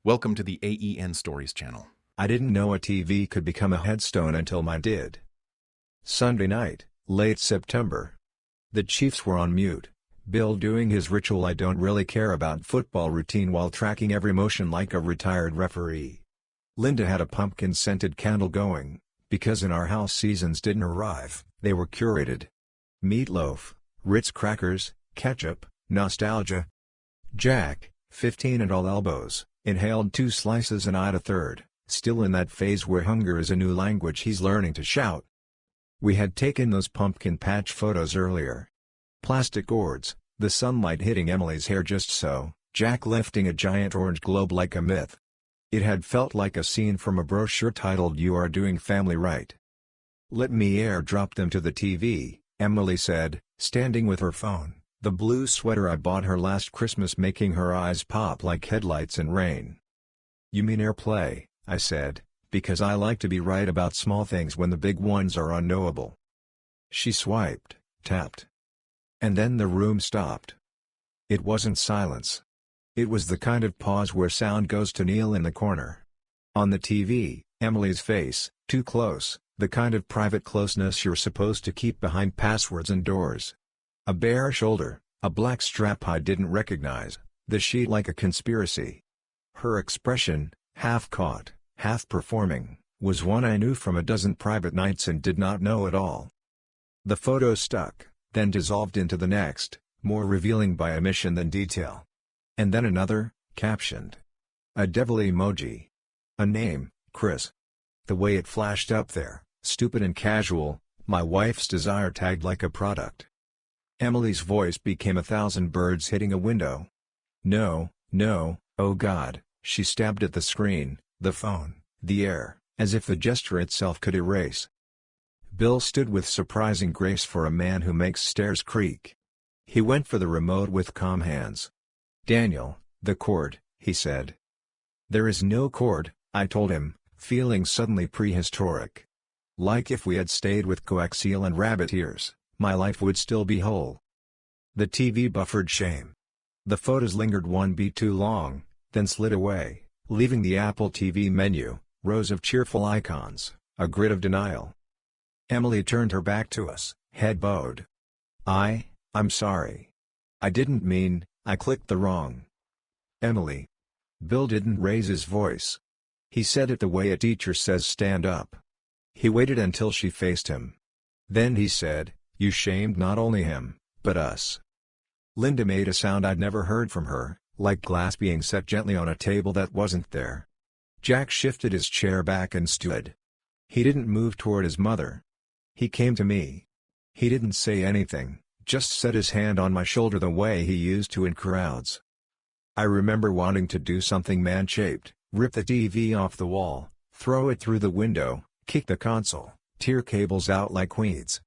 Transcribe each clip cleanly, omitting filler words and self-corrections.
Welcome to the AEN Stories channel. I didn't know a TV could become a headstone until mine did. Sunday night, late September. The Chiefs were on mute, Bill doing his ritual I don't really care about football routine while tracking every motion like a retired referee. Linda had a pumpkin-scented candle going, because in our house seasons didn't arrive, they were curated. Meatloaf, Ritz crackers, ketchup, nostalgia. Jack, 15 and all elbows, inhaled 2 slices and eyed a third, still in that phase where hunger is a new language he's learning to shout. We had taken those pumpkin patch photos earlier. Plastic gourds, the sunlight hitting Emily's hair just so, Jack lifting a giant orange globe like a myth. It had felt like a scene from a brochure titled "You Are Doing Family Right." "Let me airdrop them to the TV," Emily said, standing with her phone, the blue sweater I bought her last Christmas making her eyes pop like headlights in rain. "You mean AirPlay," I said, because I like to be right about small things when the big ones are unknowable. She swiped, tapped. And then the room stopped. It wasn't silence. It was the kind of pause where sound goes to kneel in the corner. On the TV, Emily's face, too close, the kind of private closeness you're supposed to keep behind passwords and doors. A bare shoulder, a black strap I didn't recognize, the sheet like a conspiracy. Her expression, half caught, half performing, was one I knew from a dozen private nights and did not know at all. The photo stuck, then dissolved into the next, more revealing by omission than detail. And then another, captioned. A devil emoji. A name, Chris. The way it flashed up there, stupid and casual, my wife's desire tagged like a product. Emily's voice became 1,000 birds hitting a window. "No, no, oh God," she stabbed at the screen, the phone, the air, as if the gesture itself could erase. Bill stood with surprising grace for a man who makes stairs creak. He went for the remote with calm hands. "Daniel, the cord," he said. "There is no cord," I told him, feeling suddenly prehistoric. Like if we had stayed with coaxial and rabbit ears, my life would still be whole. The TV buffered shame. The photos lingered one beat too long, then slid away, leaving the Apple TV menu, rows of cheerful icons, a grid of denial. Emily turned her back to us, head bowed. I'm sorry. I didn't mean, I clicked the wrong." "Emily." Bill didn't raise his voice. He said it the way a teacher says stand up. He waited until she faced him. Then he said, "You shamed not only him, but us." Linda made a sound I'd never heard from her, like glass being set gently on a table that wasn't there. Jack shifted his chair back and stood. He didn't move toward his mother. He came to me. He didn't say anything, just set his hand on my shoulder the way he used to in crowds. I remember wanting to do something man-shaped, rip the TV off the wall, throw it through the window, kick the console, tear cables out like weeds.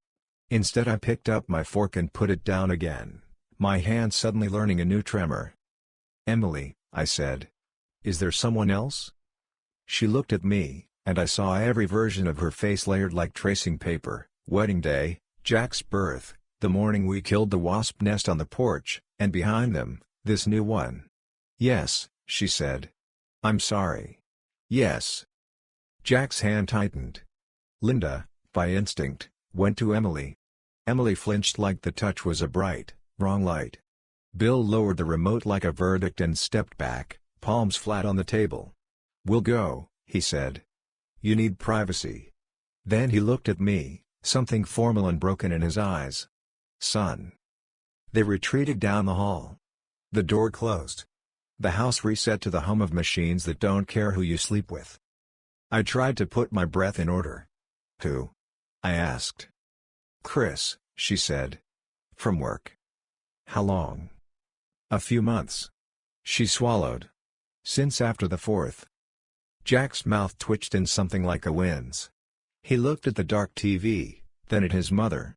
Instead I picked up my fork and put it down again, my hand suddenly learning a new tremor. "Emily," I said. "Is there someone else?" She looked at me, and I saw every version of her face layered like tracing paper: wedding day, Jack's birth, the morning we killed the wasp nest on the porch, and behind them, this new one. "Yes," she said. "I'm sorry." "Yes." Jack's hand tightened. Linda, by instinct, went to Emily. Emily flinched like the touch was a bright, wrong light. Bill lowered the remote like a verdict and stepped back, palms flat on the table. "We'll go," he said. "You need privacy." Then he looked at me, something formal and broken in his eyes. "Son." They retreated down the hall. The door closed. The house reset to the hum of machines that don't care who you sleep with. I tried to put my breath in order. "Who?" I asked. "Chris," she said. "From work." "How long?" "A few months." She swallowed. "Since after the 4th. Jack's mouth twitched in something like a wince. He looked at the dark TV, then at his mother.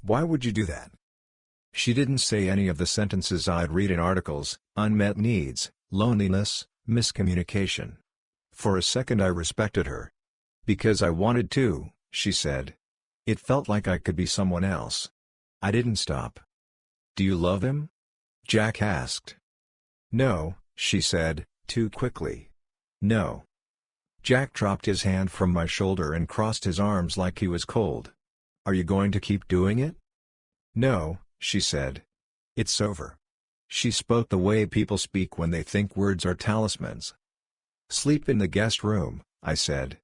"Why would you do that?" She didn't say any of the sentences I'd read in articles: unmet needs, loneliness, miscommunication. For a second I respected her. "Because I wanted to," she said. "It felt like I could be someone else." I didn't stop. "Do you love him?" Jack asked. "No," she said, too quickly, No. Jack dropped his hand from my shoulder and crossed his arms like he was cold. Are you going to keep doing it? No, she said. It's over. She spoke the way people speak when they think words are talismans. Sleep in the guest room, I said.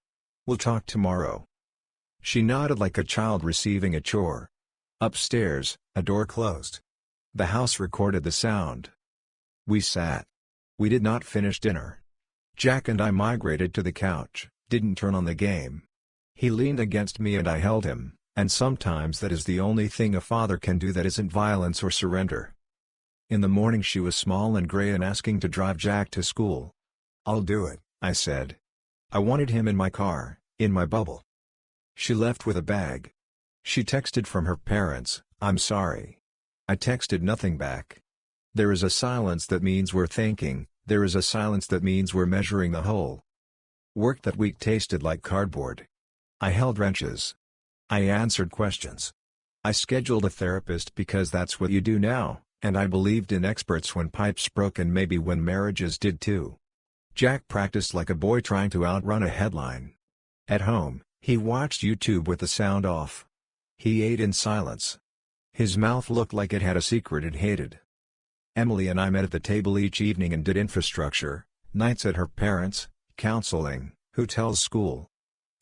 We'll talk tomorrow. She nodded like a child receiving a chore. Upstairs, a door closed. The house recorded the sound. We sat. We did not finish dinner. Jack and I migrated to the couch, didn't turn on the game. He leaned against me and I held him, and sometimes that is the only thing a father can do that isn't violence or surrender. In the morning she was small and gray and asking to drive Jack to school. I'll do it, I said. I wanted him in my car, in my bubble. She left with a bag. She texted from her parents, I'm sorry. I texted nothing back. There is a silence that means we're thinking, there is a silence that means we're measuring the whole. Work that week tasted like cardboard. I held wrenches. I answered questions. I scheduled a therapist because that's what you do now, and I believed in experts when pipes broke and maybe when marriages did too. Jack practiced like a boy trying to outrun a headline. At home, he watched YouTube with the sound off. He ate in silence. His mouth looked like it had a secret it hated. Emily and I met at the table each evening and did infrastructure, nights at her parents', counseling, hotels, school.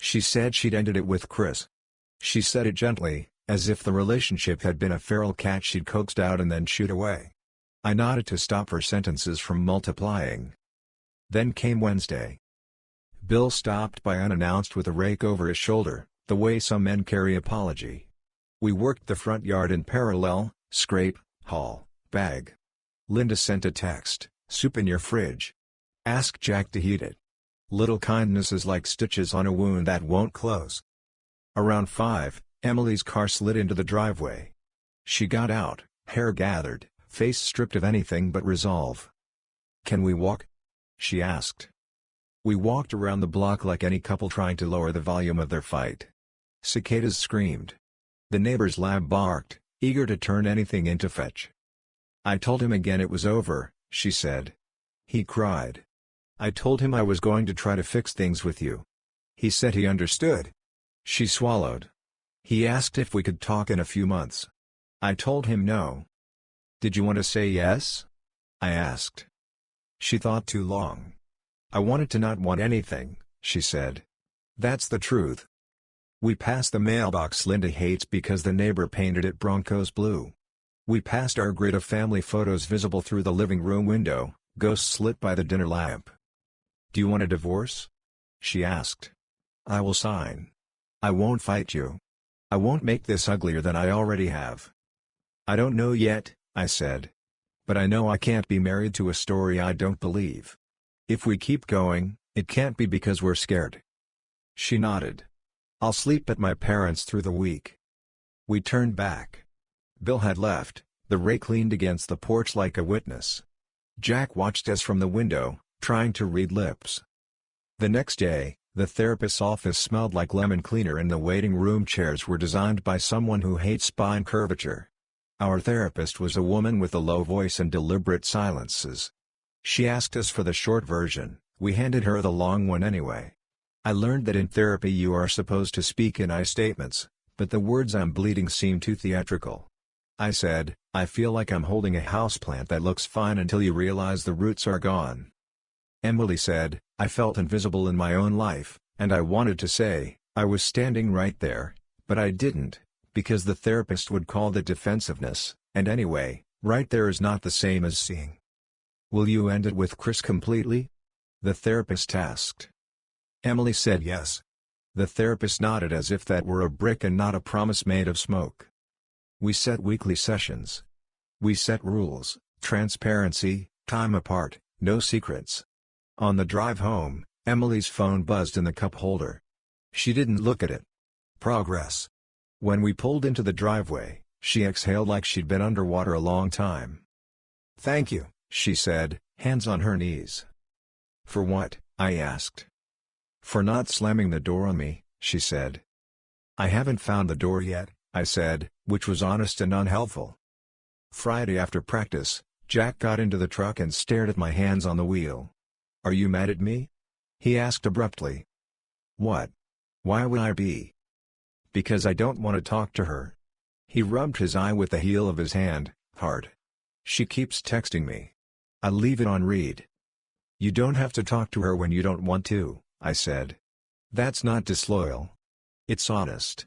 She said she'd ended it with Chris. She said it gently, as if the relationship had been a feral cat she'd coaxed out and then shooed away. I nodded to stop her sentences from multiplying. Then came Wednesday. Bill stopped by unannounced with a rake over his shoulder, the way some men carry apology. We worked the front yard in parallel, scrape, haul, bag. Linda sent a text, soup in your fridge. Ask Jack to heat it. Little kindnesses like stitches on a wound that won't close. Around 5, Emily's car slid into the driveway. She got out, hair gathered, face stripped of anything but resolve. Can we walk? She asked. We walked around the block like any couple trying to lower the volume of their fight. Cicadas screamed. The neighbor's lab barked, eager to turn anything into fetch. I told him again it was over, she said. He cried. I told him I was going to try to fix things with you. He said he understood. She swallowed. He asked if we could talk in a few months. I told him no. Did you want to say yes? I asked. She thought too long. I wanted to not want anything, she said. That's the truth. We passed the mailbox Linda hates because the neighbor painted it Broncos blue. We passed our grid of family photos visible through the living room window, ghosts lit by the dinner lamp. Do you want a divorce? She asked. I will sign. I won't fight you. I won't make this uglier than I already have. I don't know yet, I said. But I know I can't be married to a story I don't believe. If we keep going, it can't be because we're scared. She nodded. I'll sleep at my parents' through the week. We turned back. Bill had left, the rake leaned against the porch like a witness. Jack watched us from the window, trying to read lips. The next day, the therapist's office smelled like lemon cleaner and the waiting room chairs were designed by someone who hates spine curvature. Our therapist was a woman with a low voice and deliberate silences. She asked us for the short version, we handed her the long one anyway. I learned that in therapy you are supposed to speak in I statements, but the words I'm bleeding seem too theatrical. I said, I feel like I'm holding a houseplant that looks fine until you realize the roots are gone. Emily said, I felt invisible in my own life, and I wanted to say, I was standing right there, but I didn't, because the therapist would call that defensiveness, and anyway, right there is not the same as seeing. Will you end it with Chris completely? The therapist asked. Emily said yes. The therapist nodded as if that were a brick and not a promise made of smoke. We set weekly sessions. We set rules, transparency, time apart, no secrets. On the drive home, Emily's phone buzzed in the cup holder. She didn't look at it. Progress. When we pulled into the driveway, she exhaled like she'd been underwater a long time. Thank you, she said, hands on her knees. For what? I asked. For not slamming the door on me, she said. I haven't found the door yet, I said, which was honest and unhelpful. Friday after practice, Jack got into the truck and stared at my hands on the wheel. Are you mad at me? He asked abruptly. What? Why would I be? Because I don't want to talk to her. He rubbed his eye with the heel of his hand, hard. She keeps texting me. I leave it on read. You don't have to talk to her when you don't want to, I said. That's not disloyal. It's honest.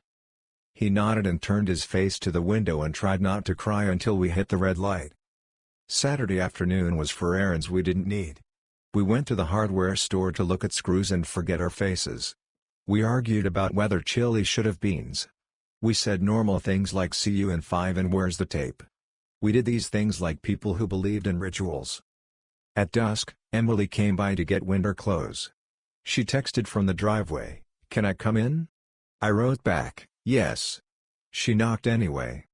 He nodded and turned his face to the window and tried not to cry until we hit the red light. Saturday afternoon was for errands we didn't need. We went to the hardware store to look at screws and forget our faces. We argued about whether chili should have beans. We said normal things like see you in 5 and where's the tape. We did these things like people who believed in rituals. At dusk, Emily came by to get winter clothes. She texted from the driveway, "Can I come in?" I wrote back, "Yes." She knocked anyway.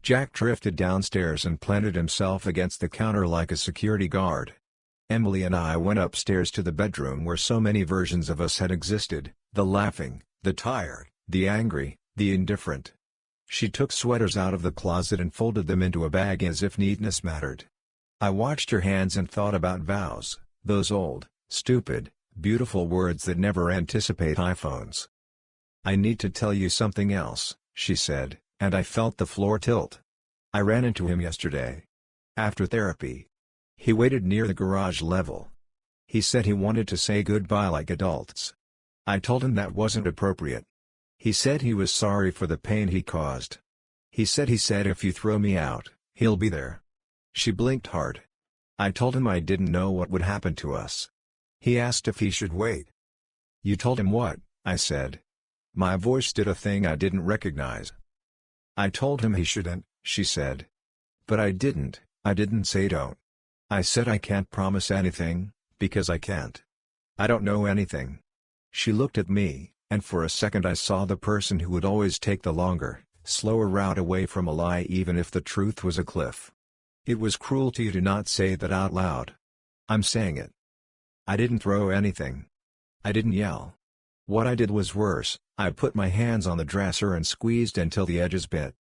Jack drifted downstairs and planted himself against the counter like a security guard. Emily and I went upstairs to the bedroom where so many versions of us had existed, the laughing, the tired, the angry, the indifferent. She took sweaters out of the closet and folded them into a bag as if neatness mattered. I watched her hands and thought about vows, those old, stupid, beautiful words that never anticipate iPhones. "I need to tell you something else," she said, and I felt the floor tilt. I ran into him yesterday. After therapy. He waited near the garage level. He said he wanted to say goodbye like adults. I told him that wasn't appropriate. He said he was sorry for the pain he caused. He said if you throw me out, he'll be there. She blinked hard. I told him I didn't know what would happen to us. He asked if he should wait. "You told him what?" I said. My voice did a thing I didn't recognize. "I told him he shouldn't," she said. "But I didn't say don't. I said I can't promise anything, because I can't. I don't know anything." She looked at me, and for a second I saw the person who would always take the longer, slower route away from a lie even if the truth was a cliff. It was cruelty to not say that out loud. I'm saying it. I didn't throw anything. I didn't yell. What I did was worse, I put my hands on the dresser and squeezed until the edges bit.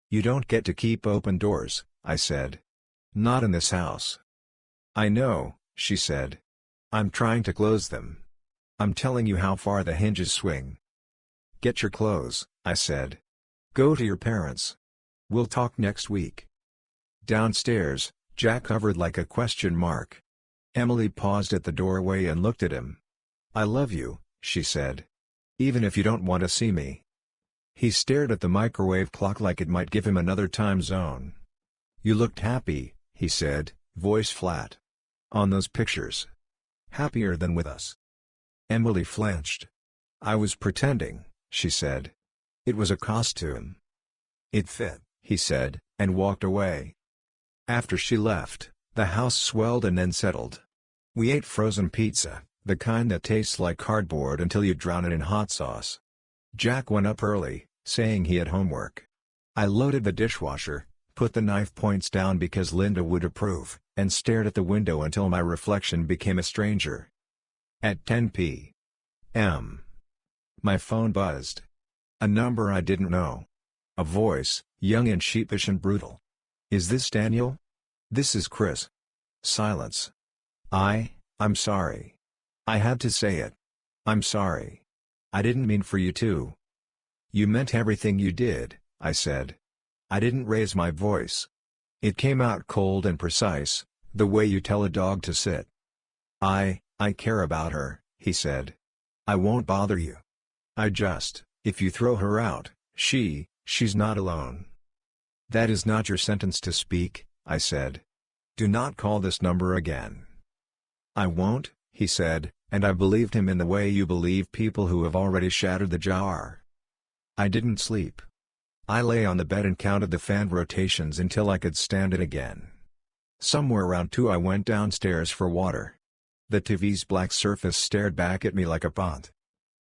"You don't get to keep open doors," I said. "Not in this house." "I know," she said. "I'm trying to close them. I'm telling you how far the hinges swing." "Get your clothes," I said. "Go to your parents'. We'll talk next week." Downstairs, Jack hovered like a question mark. Emily paused at the doorway and looked at him. "I love you," she said. "Even if you don't want to see me." He stared at the microwave clock like it might give him another time zone. "You looked happy," he said, voice flat. "On those pictures. Happier than with us." Emily flinched. "I was pretending," she said. "It was a costume." "It fit," he said, and walked away. After she left, the house swelled and then settled. We ate frozen pizza, the kind that tastes like cardboard until you drown it in hot sauce. Jack went up early, saying he had homework. I loaded the dishwasher, put the knife points down because Linda would approve, and stared at the window until my reflection became a stranger. At 10 p.m. my phone buzzed. A number I didn't know. A voice, young and sheepish and brutal. "Is this Daniel?" "This is Chris." Silence. I'm sorry. I had to say it. "I'm sorry. I didn't mean for you to." "You meant everything you did," I said. I didn't raise my voice. It came out cold and precise, the way you tell a dog to sit. I care about her," he said. "I won't bother you. If you throw her out, she's not alone." "That is not your sentence to speak," I said. "Do not call this number again." "I won't," he said, and I believed him in the way you believe people who have already shattered the jar. I didn't sleep. I lay on the bed and counted the fan rotations until I could stand it again. Somewhere around 2 I went downstairs for water. The TV's black surface stared back at me like a pond.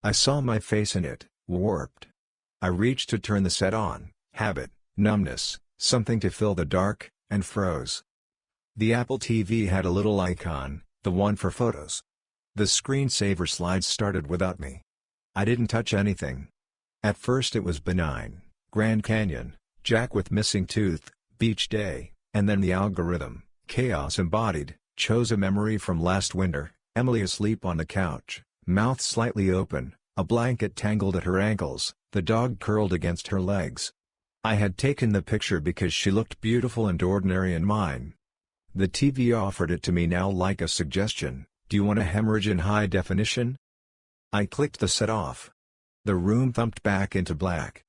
I saw my face in it, warped. I reached to turn the set on, habit, numbness, something to fill the dark, and froze. The Apple TV had a little icon, the one for photos. The screensaver slides started without me. I didn't touch anything. At first it was benign, Grand Canyon, Jack with missing tooth, beach day, and then the algorithm, chaos embodied, chose a memory from last winter, Emily asleep on the couch, mouth slightly open, a blanket tangled at her ankles, the dog curled against her legs. I had taken the picture because she looked beautiful and ordinary in mine. The TV offered it to me now like a suggestion. Do you want a hemorrhage in high definition? I clicked the set off. The room thumped back into black.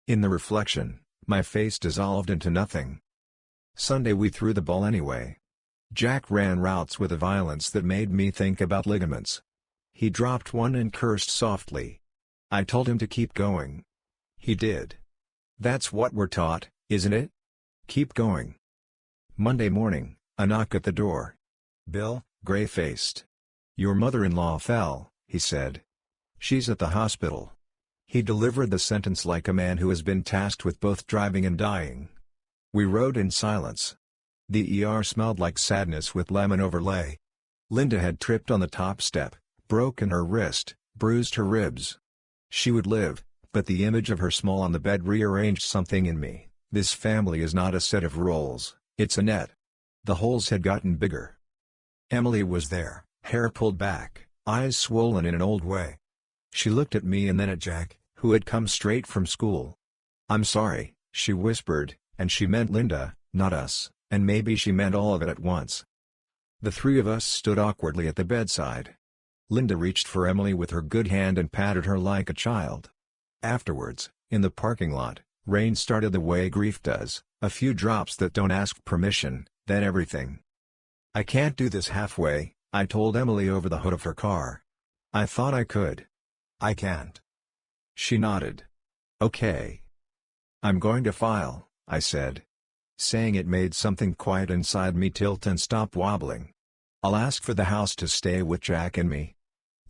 In the reflection, my face dissolved into nothing. Sunday we threw the ball anyway. Jack ran routes with a violence that made me think about ligaments. He dropped one and cursed softly. I told him to keep going. He did. That's what we're taught, isn't it? Keep going. Monday morning, a knock at the door. Bill, gray-faced. Your mother-in-law fell, he said. She's at the hospital. He delivered the sentence like a man who has been tasked with both driving and dying. We rode in silence. The ER smelled like sadness with lemon overlay. Linda had tripped on the top step, broken her wrist, bruised her ribs. She would live, but the image of her small on the bed rearranged something in me. This family is not a set of rolls, it's a net. The holes had gotten bigger. Emily was there, hair pulled back, eyes swollen in an old way. She looked at me and then at Jack, who had come straight from school. I'm sorry, she whispered, and she meant Linda, not us, and maybe she meant all of it at once. The three of us stood awkwardly at the bedside. Linda reached for Emily with her good hand and patted her like a child. Afterwards, in the parking lot, rain started the way grief does, a few drops that don't ask permission, then everything. I can't do this halfway, I told Emily over the hood of her car. I thought I could. I can't. She nodded. Okay. I'm going to file, I said. Saying it made something quiet inside me tilt and stop wobbling. I'll ask for the house to stay with Jack and me.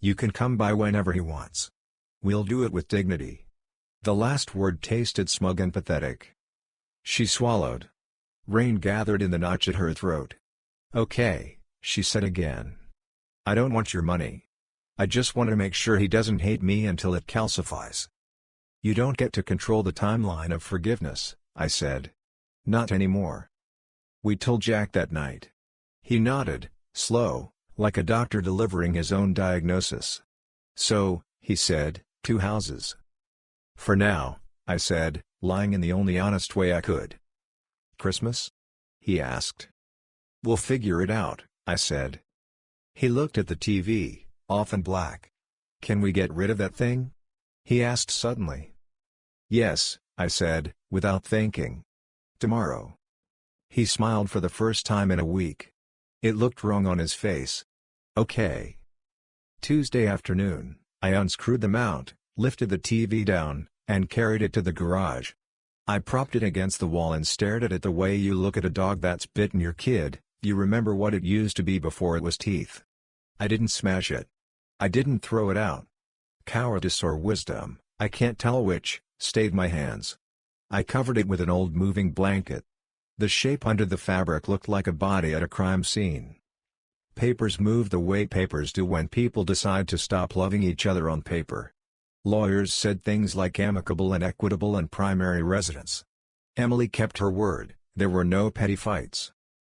You can come by whenever he wants. We'll do it with dignity. The last word tasted smug and pathetic. She swallowed. Rain gathered in the notch at her throat. Okay, she said again. I don't want your money. I just want to make sure he doesn't hate me until it calcifies. You don't get to control the timeline of forgiveness, I said. Not anymore. We told Jack that night. He nodded, slow, like a doctor delivering his own diagnosis. So, he said, 2 houses. For now, I said, lying in the only honest way I could. Christmas? He asked. We'll figure it out, I said. He looked at the TV, off and black. Can we get rid of that thing? He asked suddenly. Yes, I said, without thinking. Tomorrow. He smiled for the first time in a week. It looked wrong on his face. Okay. Tuesday afternoon, I unscrewed the mount, lifted the TV down, and carried it to the garage. I propped it against the wall and stared at it the way you look at a dog that's bitten your kid. You remember what it used to be before it was teeth. I didn't smash it. I didn't throw it out. Cowardice or wisdom, I can't tell which, stayed my hands. I covered it with an old moving blanket. The shape under the fabric looked like a body at a crime scene. Papers moved the way papers do when people decide to stop loving each other on paper. Lawyers said things like amicable and equitable and primary residence. Emily kept her word, there were no petty fights.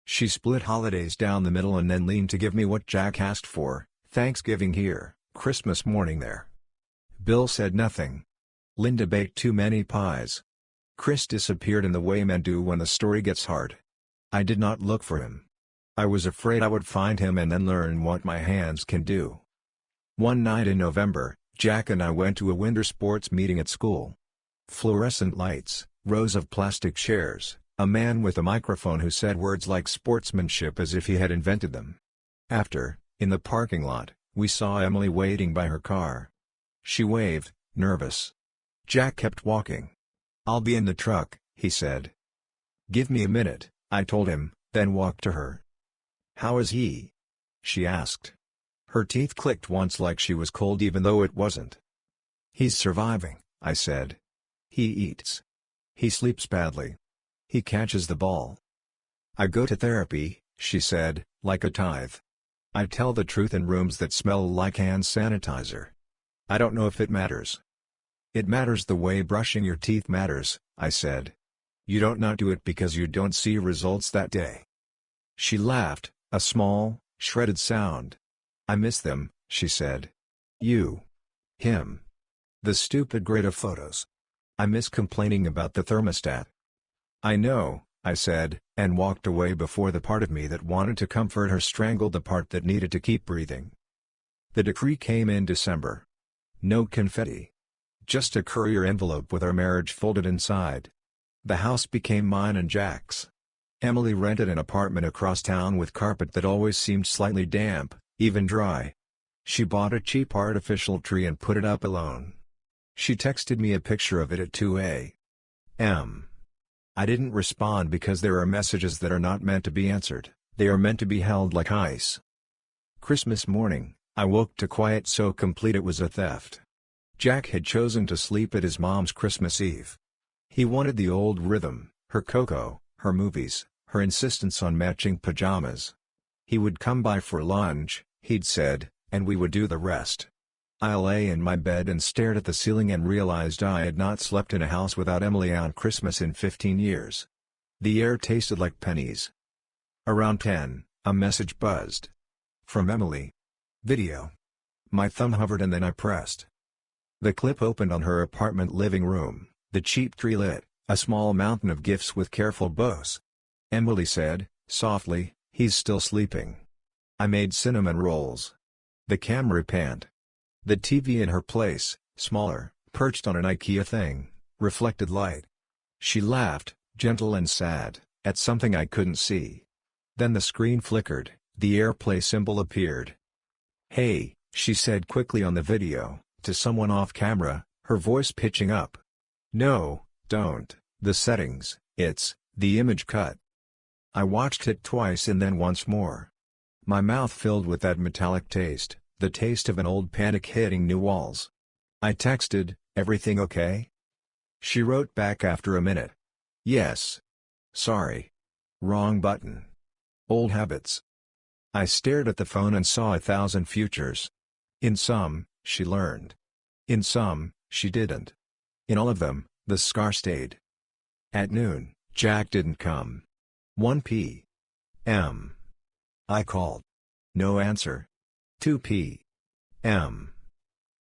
She split holidays down the middle and then leaned to give me what Jack asked for, Thanksgiving here, Christmas morning there. Bill said nothing. Linda baked too many pies. Chris disappeared in the way men do when the story gets hard. I did not look for him. I was afraid I would find him and then learn what my hands can do. One night in November, Jack and I went to a winter sports meeting at school. Fluorescent lights, rows of plastic chairs, a man with a microphone who said words like sportsmanship as if he had invented them. After, in the parking lot, we saw Emily waiting by her car. She waved, nervous. Jack kept walking. I'll be in the truck, he said. Give me a minute, I told him, then walked to her. How is he? She asked. Her teeth clicked once like she was cold even though it wasn't. He's surviving, I said. He eats. He sleeps badly. He catches the ball. I go to therapy, she said, like a tithe. I tell the truth in rooms that smell like hand sanitizer. I don't know if it matters. It matters the way brushing your teeth matters, I said. You don't not do it because you don't see results that day. She laughed, a small, shredded sound. "I miss them," she said. "You. Him. The stupid grade of photos. I miss complaining about the thermostat." "I know," I said, and walked away before the part of me that wanted to comfort her strangled the part that needed to keep breathing. The decree came in December. No confetti. Just a courier envelope with our marriage folded inside. The house became mine and Jack's. Emily rented an apartment across town with carpet that always seemed slightly damp, even dry. She bought a cheap artificial tree and put it up alone. She texted me a picture of it at 2 a.m. I didn't respond because there are messages that are not meant to be answered, they are meant to be held like ice. Christmas morning, I woke to quiet so complete it was a theft. Jack had chosen to sleep at his mom's Christmas Eve. He wanted the old rhythm, her cocoa, her movies, her insistence on matching pajamas. He would come by for lunch, he'd said, and we would do the rest. I lay in my bed and stared at the ceiling and realized I had not slept in a house without Emily on Christmas in 15 years. The air tasted like pennies. Around 10, a message buzzed. From Emily. Video. My thumb hovered and then I pressed. The clip opened on her apartment living room, the cheap tree lit, a small mountain of gifts with careful bows. Emily said, softly, "He's still sleeping." I made cinnamon rolls. The camera panned. The TV in her place, smaller, perched on an IKEA thing, reflected light. She laughed, gentle and sad, at something I couldn't see. Then the screen flickered, the AirPlay symbol appeared. "Hey," she said quickly on the video, to someone off camera, her voice pitching up. "No, don't, the settings, it's, the image cut." I watched it twice and then once more. My mouth filled with that metallic taste, the taste of an old panic hitting new walls. I texted, "Everything okay?" She wrote back after a minute. "Yes. Sorry. Wrong button. Old habits." I stared at the phone and saw 1,000 futures. In some, she learned. In some, she didn't. In all of them, the scar stayed. At noon, Jack didn't come. 1 p.m. I called. No answer. 2 p.m.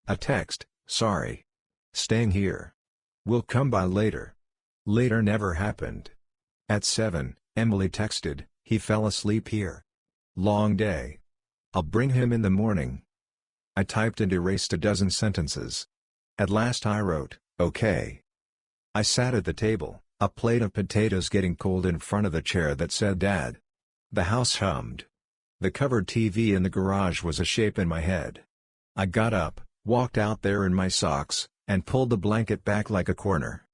A text, "Sorry. Staying here. We'll come by later." Later never happened. At 7, Emily texted, "He fell asleep here. Long day. I'll bring him in the morning." I typed and erased a dozen sentences. At last I wrote, "Okay." I sat at the table, a plate of potatoes getting cold in front of the chair that said Dad. The house hummed. The covered TV in the garage was a shape in my head. I got up, walked out there in my socks, and pulled the blanket back like a corner.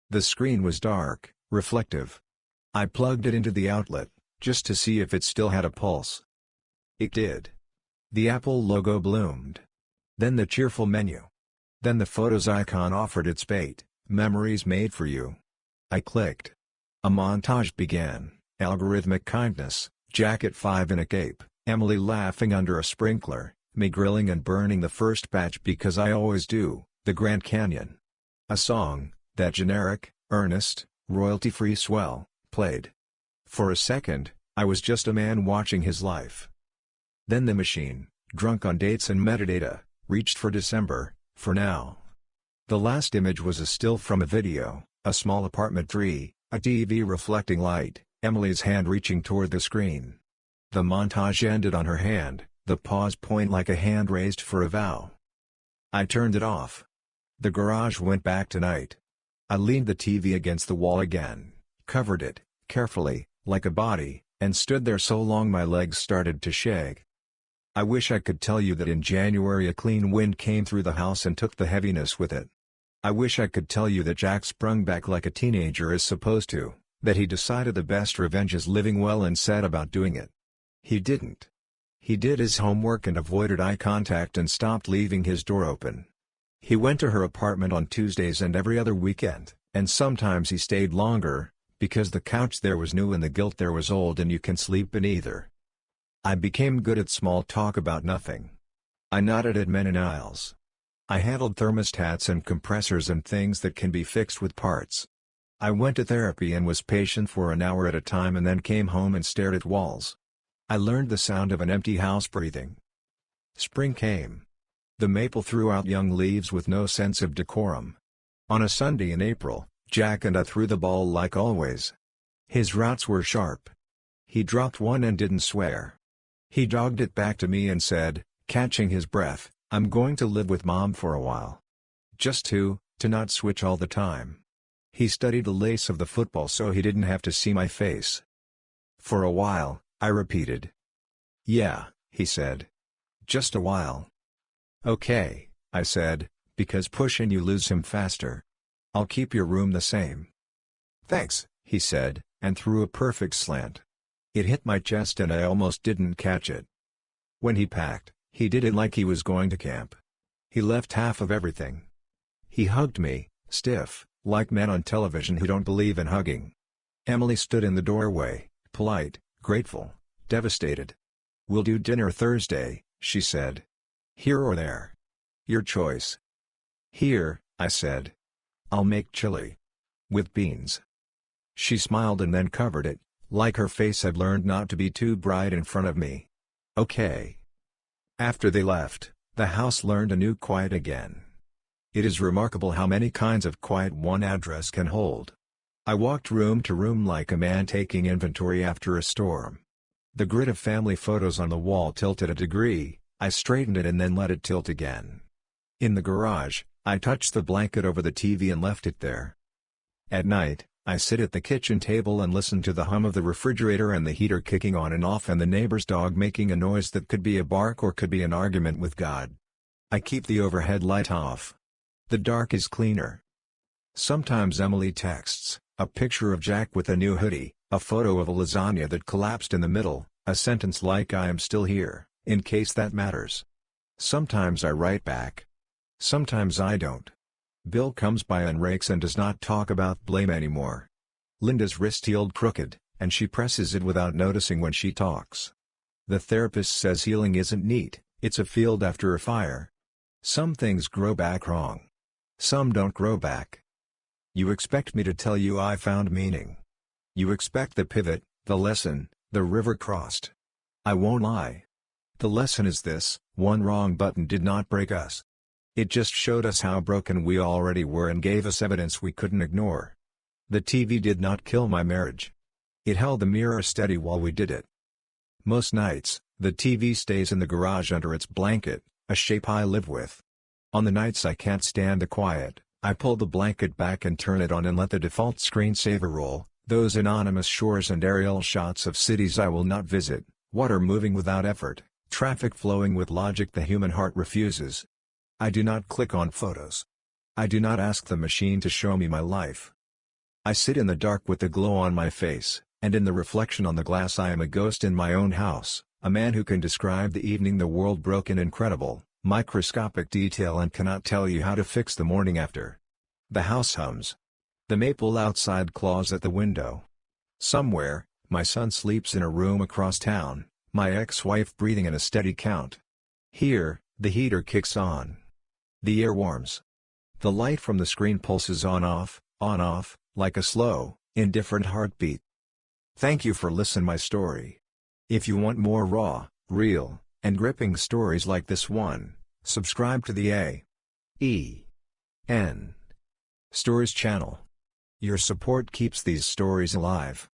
The screen was dark, reflective. I plugged it into the outlet, just to see if it still had a pulse. It did. The Apple logo bloomed. Then the cheerful menu. Then the photos icon offered its bait, "Memories made for you." I clicked. A montage began, algorithmic kindness, Jack at 5 in a cape, Emily laughing under a sprinkler, me grilling and burning the first batch because I always do, the Grand Canyon. A song, that generic, earnest, royalty-free swell, played. For a second, I was just a man watching his life. Then the machine, drunk on dates and metadata, reached for December, for now. The last image was a still from a video, a small apartment tree, a TV reflecting light, Emily's hand reaching toward the screen. The montage ended on her hand, the pause point like a hand raised for a vow. I turned it off. The garage went back to night. I leaned the TV against the wall again, covered it, carefully, like a body, and stood there so long my legs started to shake. I wish I could tell you that in January a clean wind came through the house and took the heaviness with it. I wish I could tell you that Jack sprung back like a teenager is supposed to, that he decided the best revenge is living well and set about doing it. He didn't. He did his homework and avoided eye contact and stopped leaving his door open. He went to her apartment on Tuesdays and every other weekend, and sometimes he stayed longer, because the couch there was new and the guilt there was old and you can sleep in either. I became good at small talk about nothing. I nodded at men in aisles. I handled thermostats and compressors and things that can be fixed with parts. I went to therapy and was patient for an hour at a time and then came home and stared at walls. I learned the sound of an empty house breathing. Spring came. The maple threw out young leaves with no sense of decorum. On a Sunday in April, Jack and I threw the ball like always. His routes were sharp. He dropped one and didn't swear. He jogged it back to me and said, catching his breath, "I'm going to live with Mom for a while. Just to not switch all the time." He studied the lace of the football so he didn't have to see my face. "For a while," I repeated. "Yeah," he said. "Just a while." "Okay," I said, "because pushing you lose him faster. I'll keep your room the same." "Thanks," he said, and threw a perfect slant. It hit my chest and I almost didn't catch it. When he packed, he did it like he was going to camp. He left half of everything. He hugged me, stiff, like men on television who don't believe in hugging. Emily stood in the doorway, polite, grateful, devastated. "We'll do dinner Thursday," she said. "Here or there? Your choice." "Here," I said. "I'll make chili. With beans." She smiled and then covered it, like her face had learned not to be too bright in front of me. "Okay." After they left, the house learned a new quiet again. It is remarkable how many kinds of quiet one address can hold. I walked room to room like a man taking inventory after a storm. The grid of family photos on the wall tilted a degree, I straightened it and then let it tilt again. In the garage, I touched the blanket over the TV and left it there. At night, I sit at the kitchen table and listen to the hum of the refrigerator and the heater kicking on and off and the neighbor's dog making a noise that could be a bark or could be an argument with God. I keep the overhead light off. The dark is cleaner. Sometimes Emily texts, a picture of Jack with a new hoodie, a photo of a lasagna that collapsed in the middle, a sentence like "I am still here, in case that matters." Sometimes I write back. Sometimes I don't. Bill comes by and rakes and does not talk about blame anymore. Linda's wrist healed crooked, and she presses it without noticing when she talks. The therapist says healing isn't neat, it's a field after a fire. Some things grow back wrong. Some don't grow back. You expect me to tell you I found meaning. You expect the pivot, the lesson, the river crossed. I won't lie. The lesson is this: one wrong button did not break us. It just showed us how broken we already were and gave us evidence we couldn't ignore. The TV did not kill my marriage. It held the mirror steady while we did it. Most nights, the TV stays in the garage under its blanket, a shape I live with. On the nights I can't stand the quiet, I pull the blanket back and turn it on and let the default screensaver roll, those anonymous shores and aerial shots of cities I will not visit, water moving without effort, traffic flowing with logic the human heart refuses. I do not click on photos. I do not ask the machine to show me my life. I sit in the dark with the glow on my face, and in the reflection on the glass I am a ghost in my own house, a man who can describe the evening the world broke in incredible, microscopic detail and cannot tell you how to fix the morning after. The house hums. The maple outside claws at the window. Somewhere, my son sleeps in a room across town, my ex-wife breathing in a steady count. Here, the heater kicks on. The air warms. The light from the screen pulses on-off, like a slow, indifferent heartbeat. Thank you for listening my story. If you want more raw, real, and gripping stories like this one, subscribe to the A.E.N. Stories channel. Your support keeps these stories alive.